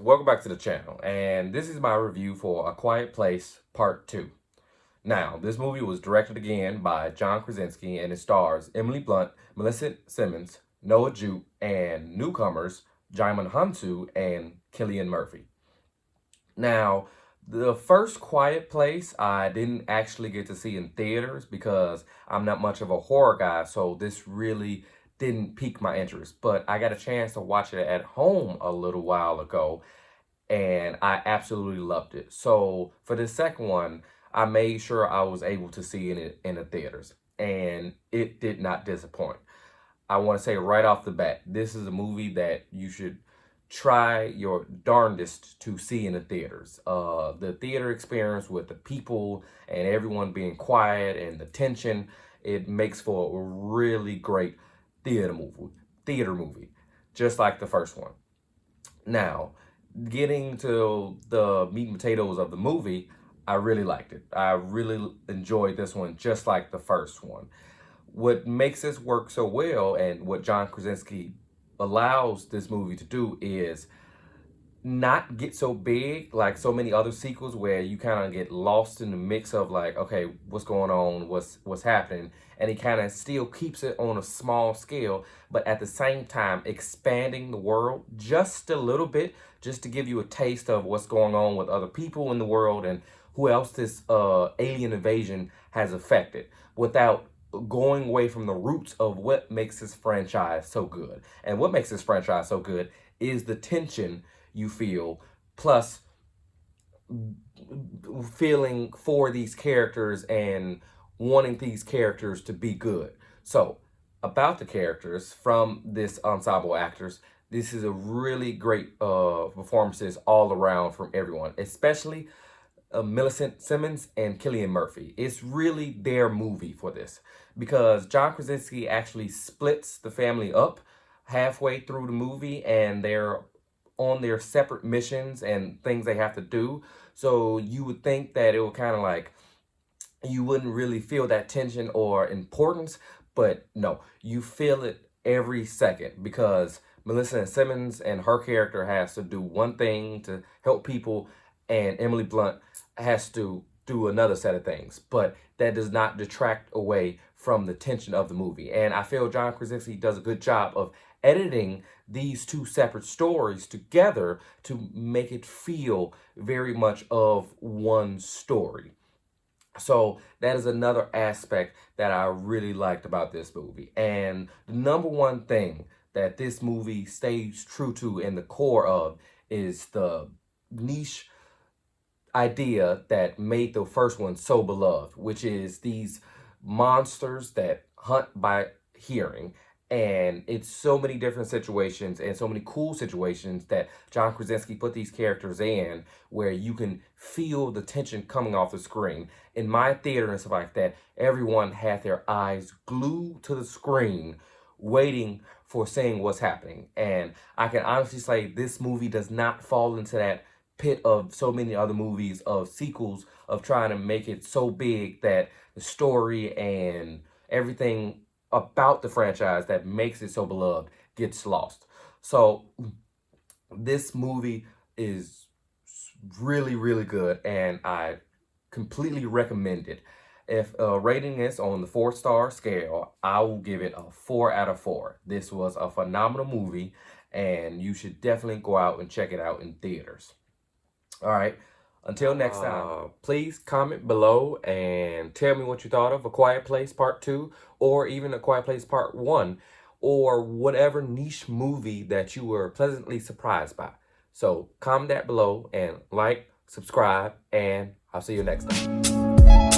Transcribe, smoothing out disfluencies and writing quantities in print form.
welcome back to the channel, and this is my review for A Quiet Place Part 2. Now, this movie was directed again by John Krasinski, and it stars Emily Blunt, Millicent Simmonds, Noah Jupe, and newcomers Jaimin Hansu and Cillian Murphy. Now, the first Quiet Place I didn't actually get to see in theaters because I'm not much of a horror guy, so this really didn't pique my interest. But I got a chance to watch it at home a little while ago, and I absolutely loved it. So for the second one, I made sure I was able to see it in the theaters, and it did not disappoint. I want to say right off the bat, this is a movie that you should try your darndest to see in the theaters. The theater experience with the people and everyone being quiet and the tension, it makes for a really great theater movie, just like the first one. Now, getting to the meat and potatoes of the movie, I really liked it. I really enjoyed this one just like the first one. What makes this work so well and what John Krasinski allows this movie to do is not get so big like so many other sequels where you kind of get lost in the mix of like, okay, what's going on, what's happening, and he kind of still keeps it on a small scale, but at the same time expanding the world just a little bit, just to give you a taste of what's going on with other people in the world and who else this alien invasion has affected, without going away from the roots of what makes this franchise so good. And what makes this franchise so good is the tension you feel, plus feeling for these characters and wanting these characters to be good. So, about the characters from this ensemble actors, this is a really great performances all around from everyone, especially Millicent Simmonds and Cillian Murphy. It's really their movie for this because John Krasinski actually splits the family up halfway through the movie, and they're on their separate missions and things they have to do. So you would think that it would kind of like, you wouldn't really feel that tension or importance, but no, you feel it every second because Millicent Simmonds and her character has to do one thing to help people, and Emily Blunt has to do another set of things, but that does not detract away from the tension of the movie. And I feel John Krasinski does a good job of editing these two separate stories together to make it feel very much of one story. So that is another aspect that I really liked about this movie. And the number one thing that this movie stays true to in the core of is the niche idea that made the first one so beloved, which is these monsters that hunt by hearing. And it's so many different situations and so many cool situations that John Krasinski put these characters in where you can feel the tension coming off the screen. In my theater and stuff like that, everyone had their eyes glued to the screen waiting for seeing what's happening. And I can honestly say this movie does not fall into that pit of so many other movies of sequels of trying to make it so big that the story and everything about the franchise that makes it so beloved gets lost. So this movie is really, really good, and I completely recommend it. If rating this on the 4-star scale, I will give it a 4 out of 4. This was a phenomenal movie, and you should definitely go out and check it out in theaters. All right. Until next time, please comment below and tell me what you thought of A Quiet Place Part 2 or even A Quiet Place Part 1 or whatever niche movie that you were pleasantly surprised by. So comment that below and like, subscribe, and I'll see you next time.